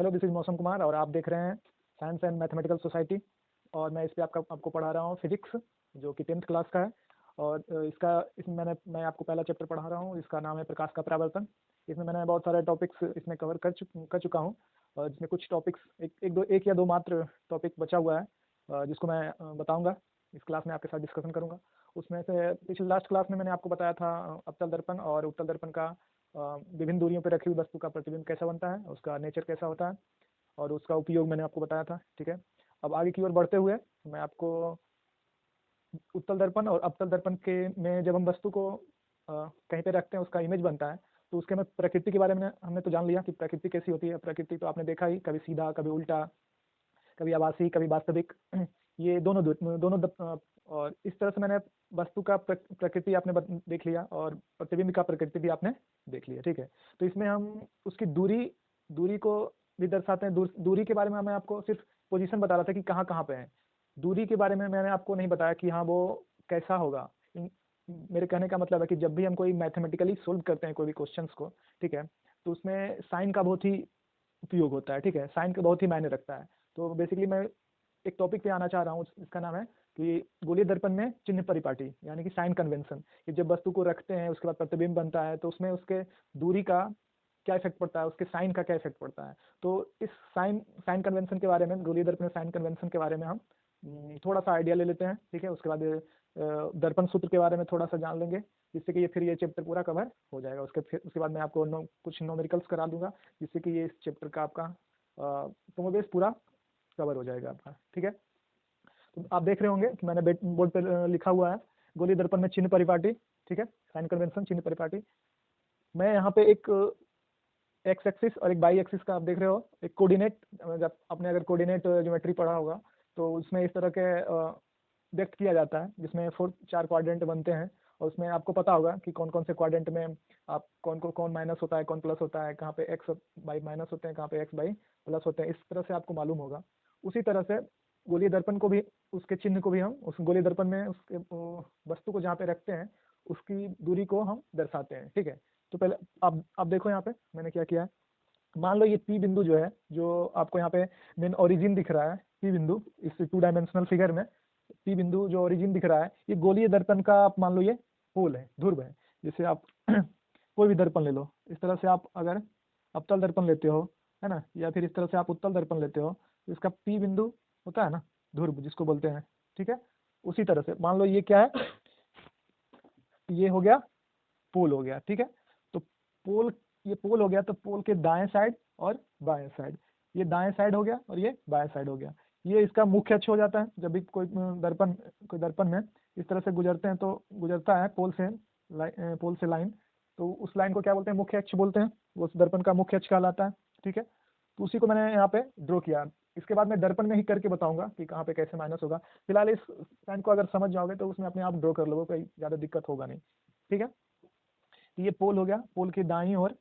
Hello, this is मौसम कुमार और आप देख रहे हैं साइंस एंड मैथमेटिकल सोसाइटी। और मैं इस पे आपको पढ़ा रहा हूँ फिजिक्स, जो कि 10th क्लास का है। और इसमें मैं आपको पहला चैप्टर पढ़ा रहा हूँ, इसका नाम है प्रकाश का परावर्तन। इसमें मैंने बहुत सारे टॉपिक्स इसमें कवर कर चुका हूँ। और जिसमें कुछ टॉपिक्स एक या दो मात्र टॉपिक बचा हुआ है, जिसको मैं बताऊंगा इस क्लास में, आपके साथ डिस्कशन करूंगा। उसमें से पिछले लास्ट क्लास में मैंने आपको बताया था अवतल दर्पण और उत्तल दर्पण का विभिन्न दूरियों पर रखी हुई वस्तु का प्रतिबिंब कैसा बनता है, उसका नेचर कैसा होता है और उसका उपयोग मैंने आपको बताया था। ठीक है, अब आगे की ओर बढ़ते हुए मैं आपको उत्तल दर्पण और अवतल दर्पण के में जब हम वस्तु को कहीं पे रखते हैं, उसका इमेज बनता है, तो उसके में प्रकृति के बारे में हमने तो जान लिया कि प्रकृति कैसी होती है। प्रकृति तो आपने देखा ही, कभी सीधा, कभी उल्टा, कभी आभासी, कभी वास्तविक। ये और इस तरह से मैंने वस्तु का प्रकृति आपने देख लिया और प्रतिबिंब का प्रकृति भी आपने देख लिया। ठीक है, तो इसमें हम उसकी दूरी को भी दर्शाते हैं। दूरी के बारे में मैं आपको सिर्फ पोजीशन बता रहा था कि कहाँ कहाँ पे है। दूरी के बारे में मैंने आपको नहीं बताया कि हाँ वो कैसा होगा। मेरे कहने का मतलब है कि जब भी हम कोई मैथमेटिकली सोल्व करते हैं कोई भी क्वेश्चंस को, ठीक है, तो उसमें साइन का बहुत ही उपयोग होता है। ठीक है, साइन का बहुत ही मायने रखता है। तो बेसिकली मैं एक टॉपिक पे आना चाह रहा हूँ, इसका नाम है कि गोलीय दर्पण में चिन्ह परिपाटी, यानी कि साइन कन्वेंशन। कि जब वस्तु को रखते हैं उसके बाद प्रतिबिंब बनता है, तो उसमें उसके दूरी का क्या इफेक्ट पड़ता है, उसके साइन का क्या इफेक्ट पड़ता है। तो इस साइन कन्वेंशन के बारे में, गोलीय दर्पण में साइन कन्वेंशन के बारे में हम थोड़ा सा आइडिया ले लेते हैं। ठीक है, उसके बाद दर्पण सूत्र के बारे में थोड़ा सा जान लेंगे, जिससे कि ये चैप्टर पूरा कवर हो जाएगा। उसके बाद मैं आपको कुछ न्यूमेरिकल्स करा दूंगा, जिससे कि ये इस चैप्टर का आपका समावेश पूरा कवर हो जाएगा आपका। ठीक है, तो आप देख रहे होंगे कि मैंने बोर्ड पर लिखा हुआ है गोलीय दर्पण में चिन्ह परिपाटी। ठीक है, साइन कन्वेंशन, चिन्ह परिपाटी। मैं यहाँ पे एक एक्स एक्सिस और एक बाई एक्सिस का आप देख रहे हो एक कोऑर्डिनेट। जब आपने अगर कोऑर्डिनेट ज्योमेट्री पढ़ा होगा तो उसमें इस तरह के व्यक्त किया जाता है, जिसमें 4 क्वाड्रेंट बनते हैं। और उसमें आपको पता होगा कि कौन कौन से क्वाड्रेंट में आप कौन माइनस होता है, कौन प्लस होता है, कहाँ पे एक्स बाई माइनस होते हैं, कहाँ पे एक्स बाई प्लस होते हैं। इस तरह से आपको मालूम होगा। उसी तरह से गोलीय दर्पण को भी, उसके चिन्ह को भी हम उस गोलीय दर्पण में उसके वस्तु को जहाँ पे रखते हैं उसकी दूरी को हम दर्शाते हैं। ठीक है, तो पहले आप देखो यहाँ पे मैंने क्या किया है। मान लो ये पी बिंदु जो है, जो आपको यहाँ पे मेन ओरिजिन दिख रहा है, पी बिंदु, इस 2 डायमेंशनल फिगर में पी बिंदु जो ओरिजिन दिख रहा है, ये गोलीय दर्पण का आप मान लो ये पोल है, ध्रुव है। जैसे आप कोई भी दर्पण ले लो, इस तरह से आप अगर अवतल दर्पण लेते हो, है ना, या फिर इस तरह से आप उत्तल दर्पण लेते हो, तो इसका पी बिंदु होता है ना, ध्रुव जिसको बोलते हैं। ठीक है, उसी तरह से मान लो ये क्या है, ये हो गया पोल हो गया। ठीक है, तो ये पोल हो गया, तो पोल के दाएं साइड और बाएं साइड, ये दाएं साइड हो गया और ये बाएं साइड हो गया। ये इसका मुख्य अक्ष हो जाता है। जब भी कोई दर्पण में इस तरह से गुजरते हैं, तो गुजरता है पोल से लाइन, तो उस लाइन को क्या बोलते हैं, मुख्य अक्ष बोलते हैं। वो उस दर्पण का मुख्य अक्ष कहलाता है। ठीक है, तो उसी को मैंने यहाँ पे ड्रॉ किया। इसके बाद मैं दर्पण में ही करके बताऊंगा कि कहाँ पे कैसे माइनस होगा। फिलहाल इस लाइन को अगर समझ जाओगे तो उसमें अपने आप ड्रॉ कर लोगे, कोई ज़्यादा दिक्कत होगा नहीं। ठीक है, तो ये पोल हो गया, पोल के दाईं ओर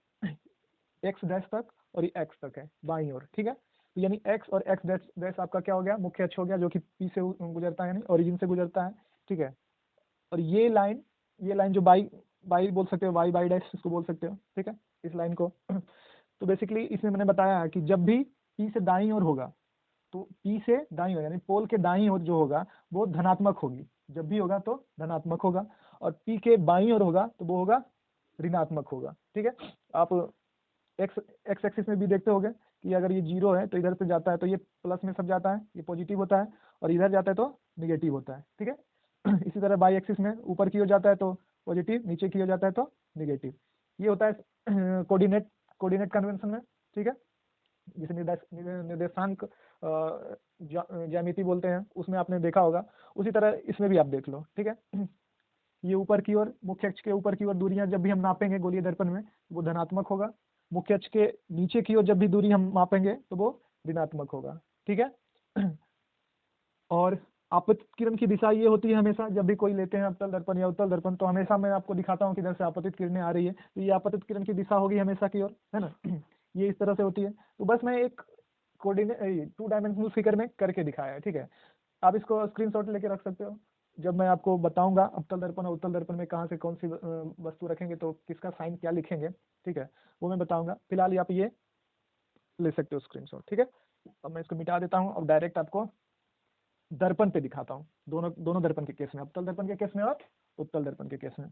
एक्स डैश तक और ये एक्स तक है बाईं ओर। ठीक है, तो यानी एक्स और एक्स डैश डैश आपका क्या हो गया, मुख्य अक्ष हो गया, जो कि पी से गुजरता है, यानी ओरिजिन से गुजरता है। ठीक है, और ये लाइन जो बाई बाई बोल सकते हो, वाई बाई डैश इसको बोल सकते हो। ठीक है, इस लाइन को तो बेसिकली इसमें मैंने बताया है कि जब भी पी से दाईं ओर होगा, तो पी से दाईं ओर यानी पोल के दाईं ओर जो होगा वो धनात्मक होगी। जब भी होगा तो धनात्मक होगा, और पी के बाईं ओर होगा तो वो होगा ऋणात्मक होगा। ठीक है, आप एक्स एक्स एक्सिस में भी देखते होंगे कि अगर ये 0 है तो इधर से जाता है तो ये प्लस में सब जाता है, ये पॉजिटिव होता है, और इधर जाता है तो निगेटिव होता है। ठीक है, इसी तरह बाई एक्सिस में ऊपर की ओर जाता है तो पॉजिटिव, नीचे की ओर जाता है तो निगेटिव। ये होता है कोऑर्डिनेट कन्वेंशन में। ठीक है, जिसे निर्देशांक ज्यामिति बोलते हैं, उसमें आपने देखा होगा। उसी तरह इसमें भी आप देख लो। ठीक है, ये ऊपर की ओर, मुख्य अक्ष के ऊपर की ओर दूरियां जब भी हम नापेंगे गोलीय दर्पण में, वो धनात्मक होगा। मुख्य अक्ष के नीचे की ओर जब भी दूरी हम मापेंगे तो वो ऋणात्मक होगा। ठीक है, और आपतित किरण की दिशा ये होती है हमेशा, जब भी कोई लेते हैं अवतल दर्पण या उत्तल दर्पण, तो हमेशा मैं आपको दिखाता हूँ कि इधर से आपतित किरणें आ रही है, तो ये आपतित किरण की दिशा होगी हमेशा की ओर, है ना। ये इस तरह से होती है। तो बस मैं एक कोऑर्डिनेट 2 डायमेंशनल फिगर में करके दिखाया है। ठीक है, आप इसको स्क्रीनशॉट लेके रख सकते हो। जब मैं आपको बताऊंगा अवतल दर्पण और उत्तल दर्पण में कहाँ से कौन सी वस्तु रखेंगे तो किसका साइन क्या लिखेंगे, ठीक है, वो मैं बताऊंगा। फिलहाल आप ये ले सकते हो स्क्रीनशॉट, ठीक है। अब मैं इसको मिटा देता हूँ, अब डायरेक्ट आपको दर्पण पे दिखाता हूँ, दोनों दोनों दर्पण के केस में, अवतल दर्पण के केस में और उत्तल दर्पण के केस में।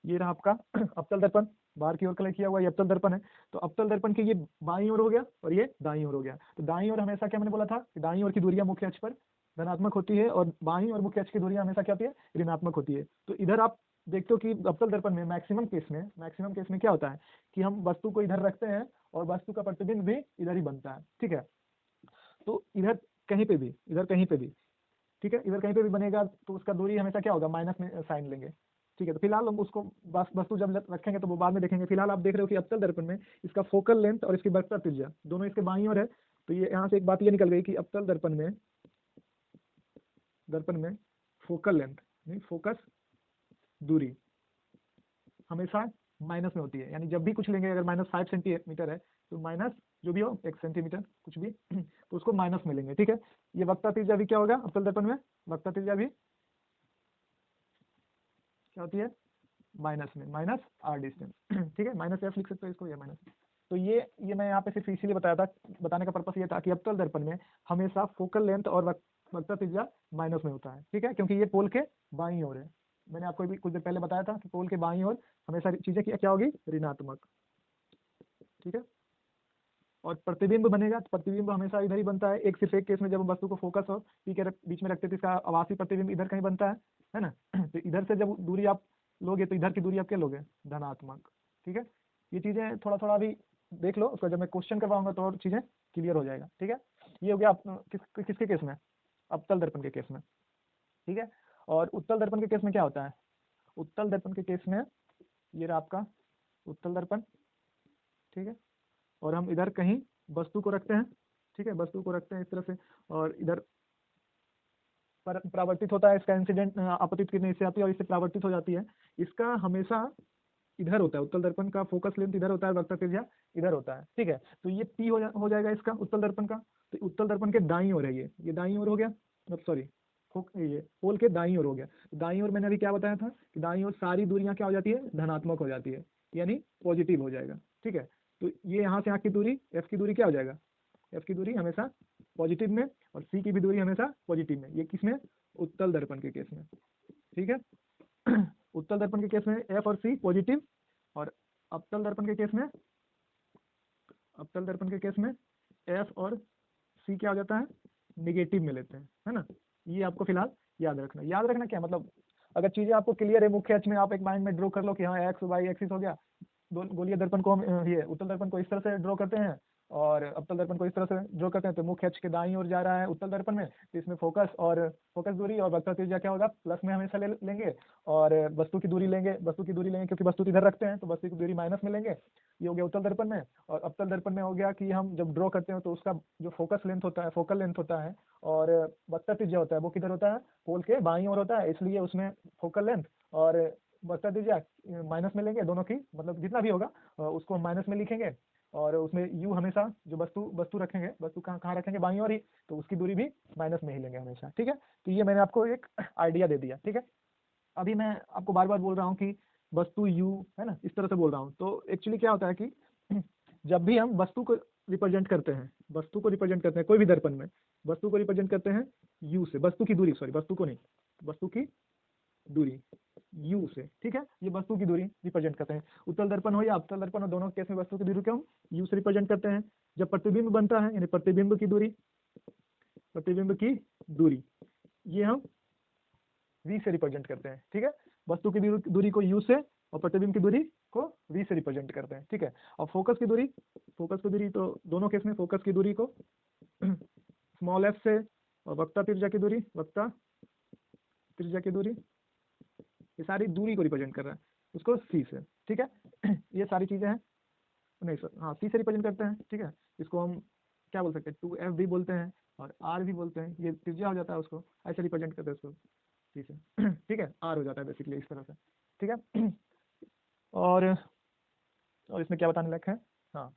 ये रहा आपका अवतल दर्पण, बाहर की ओर कलर किया हुआ, ये अवतल दर्पण है। तो अवतल दर्पण के ये बाईं ओर हो गया और ये दाईं ओर हो गया। तो दाईं ओर हमेशा क्या मैंने बोला था कि दाईं ओर की दूरियां मुख्य अक्ष पर धनात्मक होती है और बाईं और मुख्य अक्ष की दूरियां हमेशा क्या होती है, ऋणात्मक होती है। तो इधर आप देखते हो कि अवतल दर्पण में मैक्सिमम केस में क्या होता है कि हम वस्तु को इधर रखते हैं और वस्तु का प्रतिबिंब भी इधर ही बनता है, ठीक है। तो इधर कहीं पे भी, इधर कहीं पे भी, ठीक है, इधर कहीं पे भी बनेगा तो उसका दूरी हमेशा क्या होगा, माइनस में साइन लेंगे, ठीक है। तो फिलहाल हम उसको वस्तु जब रखेंगे तो वो बाद में देखेंगे। फिलहाल आप देख रहे हो कि अवतल दर्पण में इसका फोकल लेंथ और इसकी वक्रता त्रिज्या दोनों इसके बाईं ओर है। तो ये यहाँ से एक बात ये निकल गई कि अवतल दर्पण में फोकल लेंथ नहीं, फोकस दूरी हमेशा माइनस में होती है। यानी जब भी कुछ लेंगे, अगर -5 सेंटीमीटर है तो माइनस जो भी हो 1 सेंटीमीटर कुछ भी तो उसको माइनस में लेंगे, ठीक है। ये वक्रता त्रिज्या भी क्या होगा अवतल दर्पण में, वक्रता त्रिज्या भी क्या होती है, माइनस में, माइनस आर डिस्टेंस, ठीक है, माइनस एफ लिख सकते हो इसको, या माइनस। तो ये मैं यहाँ पे सिर्फ इसीलिए बताया था, बताने का पर्पस ये था कि अवतल दर्पण में हमेशा फोकल लेंथ और वक्रता त्रिज्या माइनस में होता है, ठीक है, क्योंकि ये पोल के बाईं ओर है। मैंने आपको भी कुछ देर पहले बताया था कि पोल के बाईं ओर हमेशा चीजें क्या होगी, ऋणात्मक, ठीक है। और प्रतिबिंब बनेगा तो प्रतिबिंब हमेशा इधर ही बनता है, एक सिर्फ एक केस में जब हम वस्तु को फोकस और पी के बीच में रखते थे, इसका आभासी प्रतिबिंब इधर कहीं बनता है ना। तो इधर से जब दूरी आप लोगे तो इधर की दूरी आप क्या लोगे, धनात्मक, ठीक है। ये चीजें थोड़ा थोड़ा अभी देख लो, उसका जब मैं क्वेश्चन करवाऊंगा तो और चीजें क्लियर हो जाएगा, ठीक है। ये हो गया किसके केस में, अवतल दर्पण के केस में, ठीक है। और उत्तल दर्पण के केस में क्या होता है, उत्तल दर्पण के केस में ये रहा आपका उत्तल दर्पण, ठीक है। और हम इधर कहीं वस्तु को रखते हैं, ठीक है, वस्तु को रखते हैं इस तरह से, और इधर परावर्तित होता है, इसका इंसिडेंट आपतित किरण इससे आती है और इससे परावर्तित हो जाती है। इसका हमेशा इधर होता है, उत्तल दर्पण का फोकस लेंथ इधर होता है, वक्रता त्रिज्या इधर होता है, ठीक है। तो ये पी हो जाएगा इसका उत्तल दर्पण का। तो उत्तल दर्पण के दाईं ओर है, ये दाईं ओर हो गया, मतलब सॉरी ये पोल के दाईं ओर हो गया। दाईं ओर मैंने अभी क्या बताया था कि दाईं ओर सारी दूरियां क्या हो जाती है, धनात्मक हो जाती है, यानी पॉजिटिव हो जाएगा, ठीक है। तो ये यहाँ से यहाँ की दूरी, एफ की दूरी क्या हो जाएगा, एफ की दूरी हमेशा पॉजिटिव में, और सी की भी दूरी हमेशा पॉजिटिव में। ये किसमें, उत्तल दर्पण के केस में, ठीक है। उत्तल दर्पण के केस में एफ और सी पॉजिटिव, और अवतल दर्पण के केस में, अवतल दर्पण के केस में एफ और सी क्या हो जाता है, निगेटिव में लेते हैं, है ना। ये आपको फिलहाल याद रखना क्या मतलब, अगर चीजें आपको क्लियर है, मुख्य अक्ष में आप एक माइंड में ड्रॉ कर लो कि हाँ एक्स वाई एक्सिस हो गया, गोलीय दर्पण को हम ये उत्तल दर्पण को इस तरह से ड्रॉ करते हैं और अवतल दर्पण को इस तरह से ड्रॉ करते हैं। तो मुख्य अक्ष के दाईं ओर जा रहा है उत्तल दर्पण में, तो इसमें फोकस दूरी और वक्रता त्रिज्या क्या होगा, प्लस में हमेशा लेंगे, और वस्तु की दूरी लेंगे क्योंकि वस्तु इधर रखते हैं तो वस्तु की दूरी माइनस में लेंगे। ये हो गया उत्तल दर्पण में। और अवतल दर्पण में हो गया कि हम जब ड्रॉ करते हैं तो उसका जो फोकल लेंथ होता है और वक्रता त्रिज्या होता है, वो किधर होता है, पोल के बाईं ओर होता है, इसलिए उसमें फोकल लेंथ और वक्रता त्रिज्या माइनस में लेंगे, दोनों की मतलब जितना भी होगा उसको हम माइनस में लिखेंगे। और उसमें यू हमेशा जो वस्तु रखेंगे, वस्तु कहाँ रखेंगे, बाईं ओर ही, तो उसकी दूरी भी माइनस में ही लेंगे हमेशा, ठीक है। तो ये मैंने आपको एक आइडिया दे दिया, ठीक है। अभी मैं आपको बार बार बोल रहा हूँ कि वस्तु यू है ना, इस तरह से बोल रहा हूँ। तो एक्चुअली क्या होता है कि जब भी हम वस्तु को रिप्रेजेंट करते हैं कोई भी दर्पण में, वस्तु को रिप्रेजेंट करते हैं यू से, वस्तु की दूरी, सॉरी वस्तु को नहीं, वस्तु की दूरी यू से, ठीक है। ये वस्तु की दूरी रिप्रेजेंट करते हैं, उत्तल दर्पण हो या अवतल दर्पण हो, दोनों केस में वस्तु की दूरी को हम यू से रिप्रेजेंट करते हैं। जब प्रतिबिंब बनता है, यानी प्रतिबिंब की दूरी ये हम वी से रिप्रेजेंट करते हैं, ठीक है। वस्तु की दूरी को यू से और प्रतिबिंब की दूरी को वी से रिप्रेजेंट करते हैं, ठीक है। और फोकस की दूरी तो दोनों केस में फोकस की दूरी को स्मॉल एफ से, और वक्रता त्रिज्या की दूरी ये सारी दूरी को रिप्रेजेंट कर रहा है, उसको सी से, ठीक है। ये सारी चीजें हैं, नहीं सर, हाँ सी से रिप्रेजेंट करते हैं, ठीक है। इसको हम क्या बोल सकते हैं, 2F भी बोलते हैं और आर भी बोलते हैं, ये त्रिज्या हो जाता है, उसको ऐसे रिप्रेजेंट करते हैं उसको सी से, ठीक है। आर हो जाता है बेसिकली इस तरह से, ठीक है। और इसमें क्या बताने लायक है, हाँ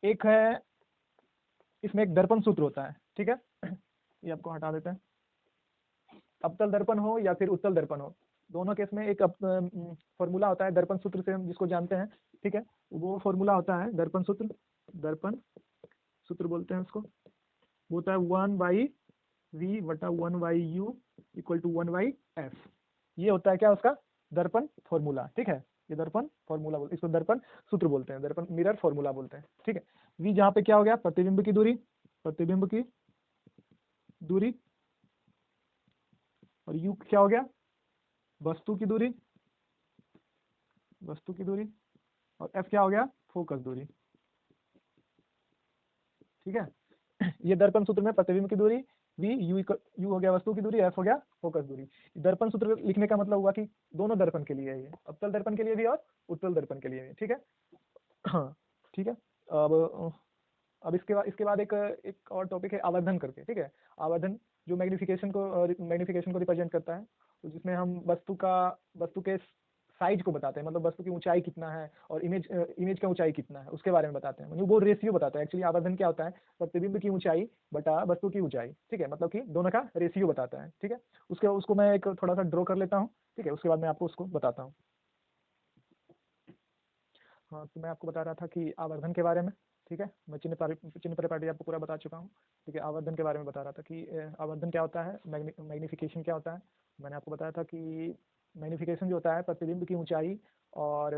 एक है, इसमें एक दर्पण सूत्र होता है, ठीक है। ये आपको हटा देते हैं। अवतल दर्पण हो या फिर उत्तल दर्पण हो, दोनों केस में एक फॉर्मूला होता है दर्पण सूत्र से हम जिसको जानते हैं, ठीक है। वो फॉर्मूला होता है दर्पण सूत्र, दर्पण सूत्र बोलते हैं उसको। वो होता है 1/v बटा 1/u इक्वल टू 1/f। ये होता है क्या उसका दर्पण फॉर्मूला, ठीक है। ये दर्पण फॉर्मूला बोलते हैं, इसको दर्पण सूत्र बोलते हैं, दर्पण मिरर फॉर्मूला बोलते हैं, ठीक है। v जहाँ पे क्या हो गया प्रतिबिंब की दूरी, प्रतिबिंब की दूरी, और u क्या हो गया वस्तु की दूरी, वस्तु की दूरी, और f क्या हो गया फोकस दूरी, ठीक है। ये दर्पण सूत्र में प्रतिबिंब की दूरी v, u हो गया वस्तु की दूरी, f हो गया फोकस दूरी। दर्पण सूत्र लिखने का मतलब हुआ कि दोनों दर्पण के लिए है ये, अवतल दर्पण के लिए भी और उत्तल दर्पण के लिए भी, ठीक है। हाँ ठीक है। अब इसके बाद एक और टॉपिक है आवर्धन करके, ठीक है। आवर्धन जो मैग्निफिकेशन को रिप्रेजेंट करता है, तो जिसमें हम वस्तु के साइज को बताते हैं, मतलब वस्तु की ऊंचाई कितना है और इमेज का ऊंचाई कितना है उसके बारे में बताते हैं, वो रेशियो बताता है। एक्चुअली आवर्धन क्या होता है प्रतिबिंब की ऊंचाई बटा वस्तु की ऊंचाई, ठीक है, मतलब कि दोनों का रेशियो बताता है, ठीक है। उसको मैं एक थोड़ा सा ड्रॉ कर लेता हूँ, ठीक है, उसके बाद मैं आपको उसको बताता हूँ। हाँ तो मैं आपको बता रहा था कि आवर्धन के बारे में, ठीक है। मैं चिन्ह परिपाटी आपको पूरा बता चुका हूँ, ठीक है। आवर्धन के बारे में बता रहा था कि आवर्धन क्या होता है, मैग्निफिकेशन क्या होता है। मैंने आपको बताया था कि मैग्निफिकेशन जो होता है प्रतिबिंब की ऊंचाई और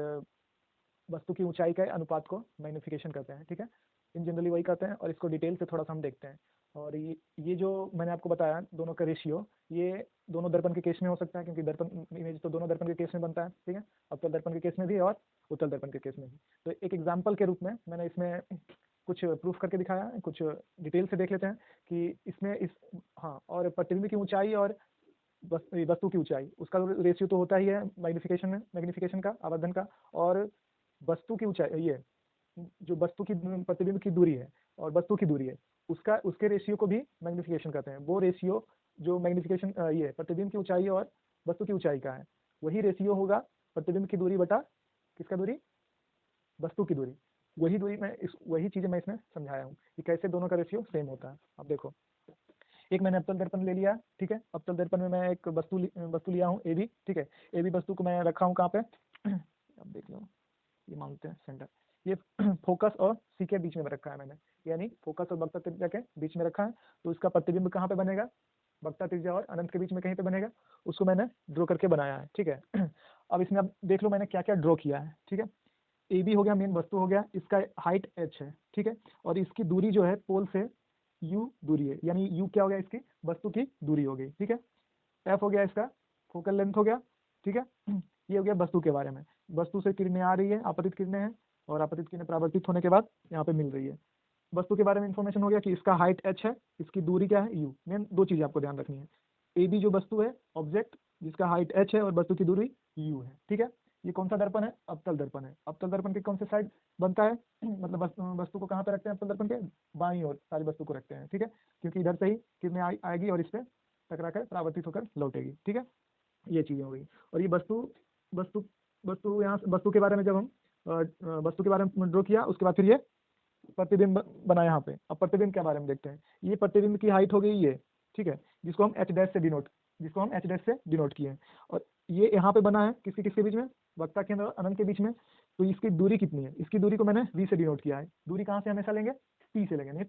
वस्तु की ऊंचाई के अनुपात को मैग्निफिकेशन कहते हैं, ठीक है। इन जनरली वही कहते हैं, और इसको डिटेल से थोड़ा सा हम देखते हैं। और ये जो मैंने आपको बताया दोनों का रेशियो, ये दोनों दर्पण के केस में हो सकता है, क्योंकि दर्पण इमेज तो दोनों दर्पण के केस में बनता है, ठीक है। अवतल दर्पण के केस में भी और उत्तल दर्पण के केस में भी। तो एक एग्जाम्पल के रूप में मैंने इसमें कुछ प्रूफ करके दिखाया, कुछ डिटेल से देख लेते हैं कि इसमें हाँ, और प्रतिबिंब की ऊंचाई और वस्तु की ऊंचाई, उसका रेशियो तो होता ही है मैग्निफिकेशन का, आवर्धन का। और वस्तु की ऊंचाई, ये जो वस्तु की प्रतिबिंब की दूरी है और वस्तु की दूरी है, उसके रेशियो को भी मैग्निफिकेशन कहते हैं। वो रेशियो जो मैग्निफिकेशन ये प्रतिबिंब की ऊंचाई और वस्तु की ऊंचाई का है, वही रेशियो होगा प्रतिबिंब की दूरी बटा किसका दूरी, वस्तु की दूरी। वही चीजें मैं इसमें समझाया हूँ कि कैसे दोनों का रेशियो सेम होता है। अब देखो, एक मैंने अवतल दर्पण ले लिया, ठीक है। अवतल दर्पण में मैं एक वस्तु लिया हूँ ए बी, ठीक है। ए बी वस्तु को मैं रखा हूँ कहाँ पे, अब देख लो, ये मानते हैं सेंटर, ये फोकस और सी के बीच में रखा है मैंने, यानी फोकस और वक्ता त्रिज्या के बीच में रखा है। तो इसका प्रतिबिंब कहाँ पे बनेगा, वक्ता त्रिज्या और अनंत के बीच में कहीं पे बनेगा, उसको मैंने ड्रॉ करके बनाया है, ठीक है। अब इसमें अब देख लो मैंने क्या क्या ड्रॉ किया है, ठीक है। ए बी हो गया, मेन वस्तु हो गया, इसका हाइट h है, ठीक है। और इसकी दूरी जो है पोल से u दूरी है, यानी u क्या हो गया इसकी वस्तु की दूरी हो गई, ठीक है। f हो गया इसका फोकल लेंथ हो गया, ठीक है। ये हो गया वस्तु के बारे में। वस्तु से किरणें आ रही है, आपतित किरणें हैं, और आपतित किरणें परावर्तित होने के बाद यहाँ पे मिल रही है। वस्तु के बारे में इंफॉर्मेशन हो गया कि इसका हाइट h है, इसकी दूरी क्या है u। मेन दो चीजें आपको ध्यान रखनी है, ए बी जो वस्तु है ऑब्जेक्ट जिसका हाइट h है और वस्तु की दूरी u है, ठीक है। ये कौन सा दर्पण है, अवतल दर्पण है। अवतल दर्पण के कौन से साइड बनता है, मतलब वस्तु को कहाँ पे रखते हैं अवतल दर्पण के बाईं ओर सारी वस्तु को रखते हैं, ठीक है। क्योंकि इधर से ही किरणें आएगी और इस पे टकरा कर परावर्तित होकर लौटेगी, ठीक है। ये चीजें हो गई। और ये वस्तु वस्तु यहाँ वस्तु के बारे में जब हम वस्तु के बारे में ड्रॉ किया, उसके बाद फिर ये प्रतिबिंब बना यहाँ पे। अब प्रतिबिंब के बारे में देखते हैं। ये प्रतिबिंब की हाइट हो गई ये, ठीक है, जिसको हम एच डैश से डिनोट किए हैं। और ये यहाँ पे बना है किसके किसके बीच में, वक्ता के अंदर अनंत के बीच में। तो इसकी दूरी कितनी है, इसकी दूरी को मैंने v से डिनोट किया है। दूरी कहाँ से हमेशा लेंगे, p से लेंगे, नहीं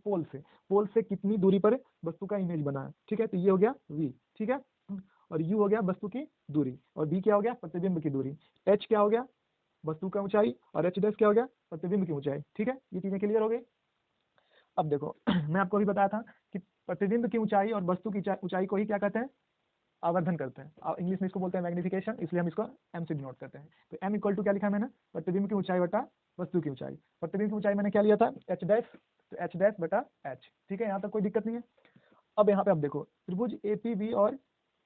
पोल से कितनी दूरी पर वस्तु का इमेज बना है, ठीक है। तो ये हो गया v, ठीक है। और u हो गया वस्तु की दूरी, और b क्या हो गया प्रतिबिंब की दूरी, h क्या हो गया वस्तु का ऊंचाई, और h डैश क्या हो गया प्रतिबिंब की ऊंचाई, ठीक है। ये चीजें क्लियर हो गई। अब देखो मैं आपको अभी बताया था कि प्रतिबिंब की ऊंचाई और वस्तु की ऊंचाई को ही क्या कहते हैं, आवर्धन करते हैं। इंग्लिश में इसको बोलते हैं मैग्निफिकेशन, इसलिए हम इसको m से डिनोट करते हैं। तो m इक्वल टू क्या लिखा है मैंने, प्रतिबिंब की ऊंचाई बटा वस्तु की ऊंचाई। प्रतिबिंब की ऊंचाई मैंने क्या लिया था h डैश, तो h डैश बटा h, ठीक है। यहाँ तक कोई दिक्कत नहीं है। अब यहाँ पे आप देखो त्रिभुज ए पी बी और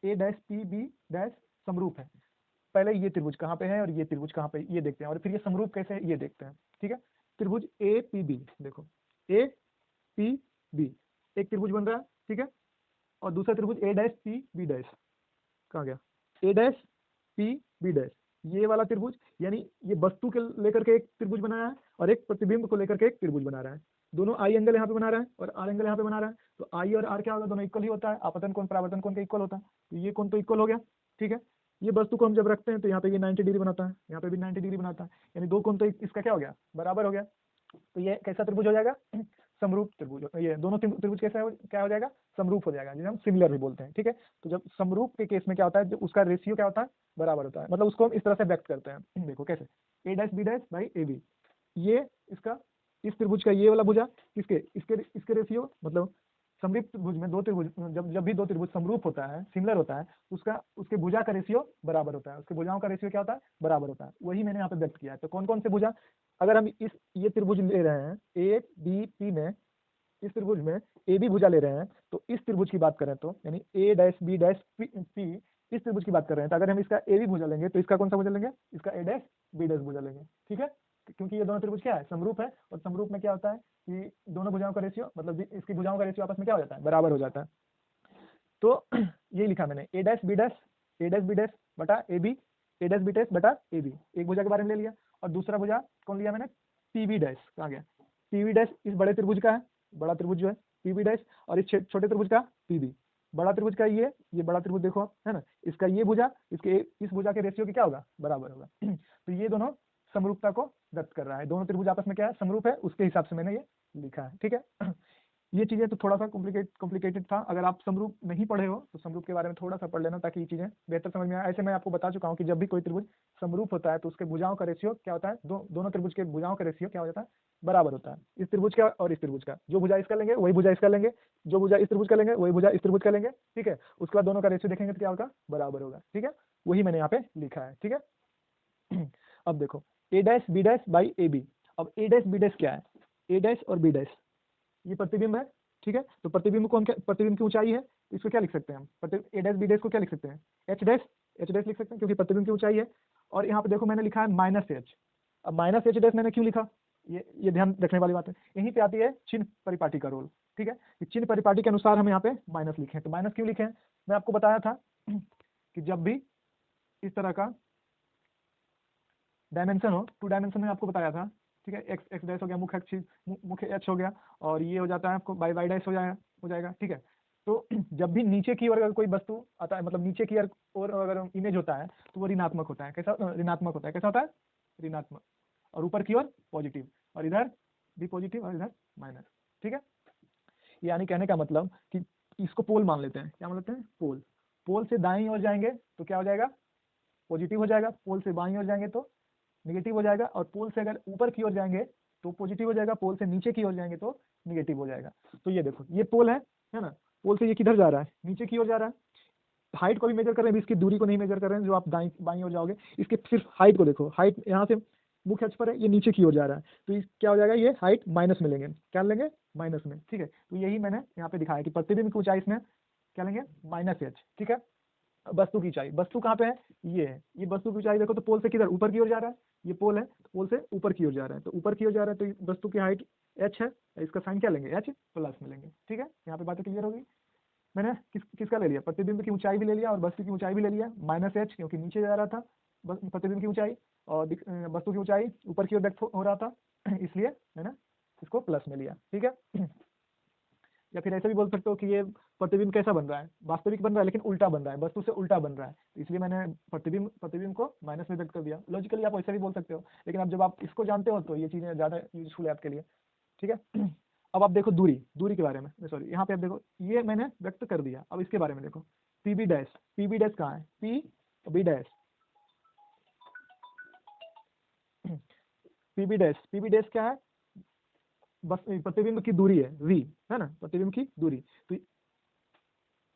ए डैश पी बी डैश समरूप है। पहले ये त्रिभुज कहाँ पे है और ये त्रिभुज कहाँ पे, ये देखते हैं, और फिर ये समरूप कैसे है ये देखते हैं, ठीक है। त्रिभुज ए पी बी, देखो ए पी बी एक त्रिभुज बन रहा है, ठीक है। और दूसरा त्रिभुज ए डैश पी बी डैश, कहाँ गया, ए डैश पी बी डैश, ये वाला त्रिभुज, यानी ये वस्तु के लेकर के एक त्रिभुज बनाया है और एक प्रतिबिंब को लेकर के एक त्रिभुज बना रहा है। दोनों आई एंगल यहाँ पे बना रहा है और आर एंगल यहाँ पे बना रहा है। तो आई और आर क्या होगा, दोनों इक्वल ही होता है, आपतन कोण परावर्तन कोण के इक्वल होता है। तो ये कोण तो इक्वल हो गया, ठीक है। ये वस्तु को हम जब रखते हैं तो यहाँ पे ये 90 डिग्री बनाता है, यहाँ पे भी 90 डिग्री बनाता है, यानी दो कोण तो इसका क्या हो गया, बराबर हो गया। तो ये कैसा त्रिभुज हो जाएगा, समरूप त्रिभुज। ये दोनों त्रिभुज कैसा क्या हो जाएगा, समरूप हो जाएगा, जिसे हम सिमिलर भी बोलते हैं। ठीक है, तो जब समरूप के केस में क्या होता है, जो उसका रेशियो क्या होता है, बराबर होता है। मतलब उसको हम इस तरह से व्यक्त करते हैं, देखो कैसे, A dash B dash by A B, ये इसका, इस त्रिभुज का ये वाला भुजा किसके, इसके रेशियो, मतलब समरूप त्रिभुज में दो त्रिभुज, जब जब भी दो त्रिभुज समरूप होता है, सिमिलर होता है, उसका उसके भुजा का रेशियो बराबर होता है, उसके भुजाओं का रेशियो क्या होता है, बराबर होता है। वही मैंने यहाँ पे व्यक्त किया है। तो कौन कौन से भुजा, अगर हम ये त्रिभुज ले रहे हैं ए बी पी में, इस त्रिभुज में ए बी भुजा ले रहे हैं, तो इस त्रिभुज की बात करें तो, यानी ए डैश बी डैश पी, इस त्रिभुज की बात कर रहे हैं, तो अगर हम इसका ए बी भुजा लेंगे तो इसका कौन सा भुजा लेंगे, इसका ए डैश बी डैश भुजा लेंगे। ठीक है, क्योंकि ये दोनों त्रिभुज क्या है, समरूप है, और समरूप में क्या होता है कि दोनों भुजाओं का रेशियो, मतलब इसकी भुजाओं का रेशियो आपस में क्या हो जाता है, बराबर हो जाता है। तो यही लिखा मैंने, ए डैश बी डैश बटा A B, A dash B dash बटा ए बी, एक भुजा के बारे में ले लिया। और दूसरा भुजा कौन लिया मैंने, पी बी डैश, कहाँ गया, पी बी डैश इस बड़े त्रिभुज का है, बड़ा त्रिभुज जो है पी बी डैश, और इस छोटे त्रिभुज का पी बी। बड़ा त्रिभुज का ये बड़ा त्रिभुज देखो आप, है ना, इसका ये भुजा इसके इस भुजा के रेशियो के क्या होगा, बराबर होगा। तो ये दोनों समरूपता को व्यक्त कर रहा है, दोनों त्रिभुज आपस में क्या है, समरूप है, उसके हिसाब से मैंने ये लिखा है। ठीक है, ये चीजें तो थोड़ा सा कॉम्प्लिकेटेड था, अगर आप समरूप नहीं पढ़े हो तो समरूप के बारे में थोड़ा सा पढ़ लेना, ताकि ये चीजें बेहतर समझ में आए। ऐसे मैं आपको बता चुका हूँ कि जब भी कोई त्रिभुज समरूप होता है तो उसके भुजाओं का रेशियो क्या होता है, दोनों त्रिभुज के भुजाओं का रेशियो क्या हो जाता है, बराबर होता है। इस त्रिभुज का और इस त्रिभुज का, जो भुजा इसका लेंगे वही भुजा इसका लेंगे, जो भुजा इस त्रिभुज का लेंगे वही भुजा इस त्रिभुज का लेंगे। ठीक है, उसके बाद दोनों का रेशियो देखेंगे तो क्या होगा, बराबर होगा। ठीक है, वही मैंने यहाँ पे लिखा है। ठीक है, अब देखो A dash B dash by A B. अब ए डैश बी डैश क्या है, ए डैश और बी डैश ये प्रतिबिंब है। ठीक है, तो प्रतिबिंब को हम क्या, प्रतिबिंब की ऊंचाई है, इसको क्या लिख सकते हैं हम, ए डैश बी डैश को क्या लिख सकते हैं, एच डैश लिख सकते हैं, क्योंकि प्रतिबिंब की ऊंचाई है। और यहाँ पे देखो मैंने लिखा है माइनस एच। अब माइनस एच डैश मैंने क्यों लिखा, ये ध्यान रखने वाली बात है, यहीं पे आती है चिन्ह परिपाटी का रोल। ठीक है, कि चिन्ह परिपाटी के अनुसार हम यहाँ पे माइनस लिखे, तो माइनस क्यों लिखे, मैं आपको बताया था कि जब भी इस तरह का डायमेंशन हो, 2 डायमेंशन में आपको बताया था। ठीक है, एक्स डैश हो गया, मुख्य एच हो गया, और ये हो जाता है आपको बाई वाई डैश हो जाएगा। ठीक है, तो जब भी नीचे की ओर अगर कोई वस्तु आता है, मतलब नीचे की ओर अगर इमेज होता है तो वो ऋणात्मक होता है। कैसा ऋणात्मक होता है, कैसा होता है, ऋणात्मक, और ऊपर की ओर पॉजिटिव, और इधर भी पॉजिटिव और इधर माइनस। ठीक है, यानी कहने का मतलब कि इसको पोल मान लेते हैं, क्या मान लेते हैं, पोल। पोल से दाईं ओर जाएंगे तो क्या हो जाएगा, पॉजिटिव हो जाएगा, पोल से बाईं ओर जाएंगे तो निगेटिव हो जाएगा, और पोल से अगर ऊपर की ओर जाएंगे तो पॉजिटिव हो जाएगा, पोल से नीचे की ओर जाएंगे तो निगेटिव हो जाएगा। तो ये देखो ये पोल है ना, पोल से ये किधर जा रहा है, नीचे की ओर जा रहा है। हाइट को भी मेजर कर रहे हैं, इसकी दूरी को नहीं मेजर कर रहे हैं, जो आप दाईं बाईं ओर जाओगे, इसके सिर्फ हाइट को देखो, हाइट यहाँ से मुख्य अक्ष पर है, ये नीचे की ओर जा रहा है, तो इस क्या हो जाएगा, ये हाइट माइनस में लेंगे, क्या लेंगे, माइनस में। ठीक है, तो यही मैंने यहाँ पे दिखाया कि प्रतिबिंब की ऊंचाई इसमें क्या लेंगे, माइनस एच। ठीक है, वस्तु की ऊंचाई, वस्तु कहाँ पे है, ये है, ये वस्तु की ऊंचाई देखो, तो पोल से किधर, ऊपर की ओर जा रहा है, ये पोल है, तो पोल से ऊपर की ओर जा रहा है, तो ऊपर की ओर जा रहा है, तो वस्तु की हाइट एच है, इसका साइन क्या लेंगे, एच प्लस में लेंगे। ठीक है, यहाँ पे बातें क्लियर होगी। मैंने किसका ले लिया, प्रतिबिंब की ऊंचाई भी ले लिया और वस्तु की ऊंचाई भी ले लिया, माइनस एच क्योंकि नीचे जा रहा था प्रतिबिंब की ऊंचाई, और वस्तु की ऊंचाई ऊपर की ओर व्यक्त हो रहा था, इसलिए मैंने इसको प्लस में लिया। ठीक है, या फिर ऐसे भी बोल सकते हो कि ये प्रतिबिंब कैसा बन रहा है, वास्तविक बन रहा है लेकिन उल्टा बन रहा है, वस्तु से उल्टा बन रहा है, तो इसलिए मैंने प्रतिबिंब को माइनस में व्यक्त कर दिया। लॉजिकली आप ऐसे भी बोल सकते हो, लेकिन अब जब आप इसको जानते हो तो ये चीजें ज्यादा यूजफुल है आपके लिए। ठीक है, अब आप देखो दूरी के बारे में, सॉरी यहाँ पे आप देखो ये मैंने व्यक्त कर दिया। अब इसके बारे में देखो, पी बी डैश कहाँ है, P B dash, P B dash क्या है, बस प्रतिबिंब की दूरी है v, है ना, प्रतिबिंब की दूरी। तो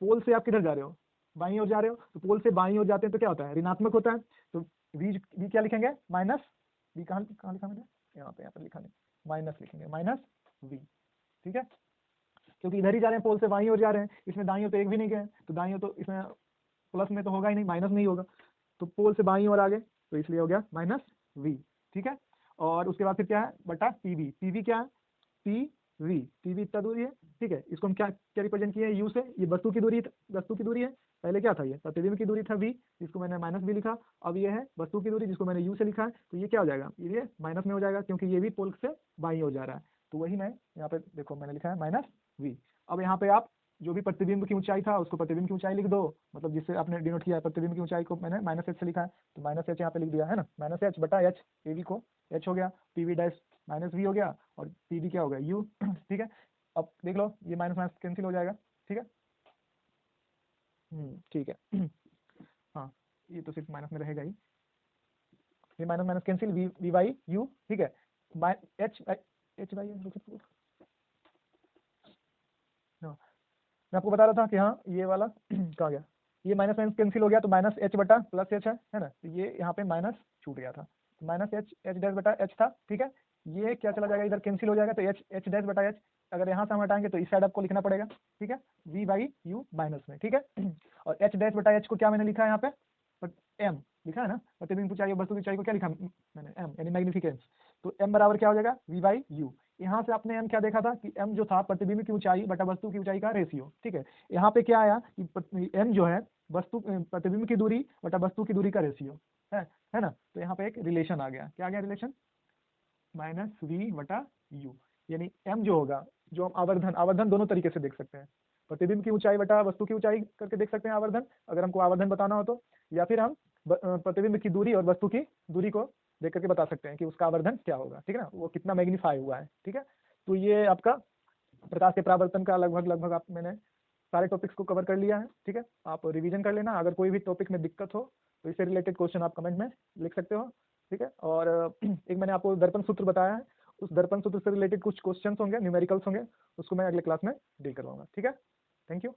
पोल से आप किधर जा रहे हो, बाईं ओर जा रहे हो, तो पोल से बाईं ओर जाते हैं तो क्या होता है, ऋणात्मक होता है, तो v क्या लिखेंगे, माइनस v, कहाँ लिखा मैंने, यहाँ पे लिखा नहीं, माइनस लिखेंगे, माइनस v। ठीक है, क्योंकि इधर ही जा रहे हैं, पोल से बाईं ओर जा रहे हैं, इसमें दाईं ओर तो एक भी नहीं गए, तो दाईं ओर तो इसमें प्लस में तो होगा ही नहीं, माइनस नहीं होगा, तो पोल से बाईं ओर आ गए, तो इसलिए हो गया माइनस v। ठीक है, और उसके बाद फिर क्या है, बटा पी क्या है, पी वी इतना दूरी है। ठीक है, इसको हम क्या क्या रिप्रेजेंट किए हैं, यू से, ये वस्तु की दूरी है, पहले क्या था, ये प्रतिबिंब की दूरी था v, जिसको मैंने माइनस भी लिखा, अब ये है वस्तु की दूरी जिसको मैंने u से लिखा है, तो ये क्या हो जाएगा, ये माइनस में हो जाएगा, क्योंकि ये भी पोल से बाईं ओर जा रहा है, तो वही मैं यहाँ पे देखो मैंने लिखा है माइनस v। अब यहाँ पे आप जो भी प्रतिबिंब की ऊंचाई था उसको प्रतिबिंब की ऊंचाई लिख दो, मतलब जिससे आपने डिनोट किया है प्रतिबिंब की ऊंचाई को मैंने माइनस एच से लिखा है, तो माइनस एच यहाँ पे लिख दिया है ना, माइनस एच बटा एच, ए वी को एच हो गया, P V dash minus V हो गया, और पी वी क्या हो गया यू। ठीक है, अब देख लो ये माइनस माइनस कैंसिल हो जाएगा। ठीक है, ठीक है। हाँ, ये तो सिर्फ माइनस में रहेगा ही, ये minus minus cancel, V V by U. ठीक है, एच एच बाई मैं आपको बता रहा था कि हाँ ये वाला कहाँ गया, ये माइनस माइनस कैंसिल हो गया, तो माइनस एच बटा प्लस एच है ना, तो ये यहाँ पे माइनस छूट गया था, माइनस एच एच डैश बटा एच था। ठीक है, ये क्या चला जाएगा इधर कैंसिल हो जाएगा, तो एच एच डैश बटा एच अगर यहाँ से हम हटाएंगे तो इस साइड आपको लिखना पड़ेगा। ठीक है, वी बाई यू माइनस में। ठीक है, और एच डैश बटा एच को क्या मैंने लिखा है यहाँ पे, एम लिखा है ना, प्रतिबिंब ऊंचाई वस्तु की ऊंचाई को क्या लिखा मैंने, एम यानी मैग्निफिकेंस। तो एम बराबर क्या हो जाएगा, वी बाई यू। यहाँ से आपने एम क्या देखा था कि एम जो था प्रतिबिंब की ऊंचाई बटा वस्तु की ऊंचाई का रेशियो। ठीक है, यहाँ पे क्या आया कि एम जो है वस्तु प्रतिबिंब की दूरी बटा वस्तु की दूरी का रेशियो है ना, तो यहाँ पे एक रिलेशन आ गया, क्या आ गया रिलेशन, माइनस वी बटा यू, यानी एम जो होगा, जो हम आवर्धन आवर्धन दोनों तरीके से देख सकते हैं, प्रतिबिंब की ऊंचाई बटा वस्तु की ऊंचाई करके देख सकते हैं आवर्धन, अगर हमको आवर्धन बताना हो तो, या फिर हम प्रतिबिंब की दूरी और वस्तु की दूरी को देख करके बता सकते हैं कि उसका आवर्धन क्या होगा। ठीक है ना, वो कितना मैग्नीफाई हुआ है। ठीक है, तो ये आपका प्रकाश के परावर्तन का लगभग लगभग आप मैंने सारे टॉपिक्स को कवर कर लिया है। ठीक है, आप रिवीजन कर लेना, अगर कोई भी टॉपिक में दिक्कत हो तो इससे रिलेटेड क्वेश्चन आप कमेंट में लिख सकते हो। ठीक है, और एक मैंने आपको दर्पण सूत्र बताया है, उस दर्पण सूत्र से रिलेटेड कुछ क्वेश्चंस होंगे, न्यूमेरिकल्स होंगे, उसको मैं अगले क्लास में डील करवाऊंगा। ठीक है, थैंक यू।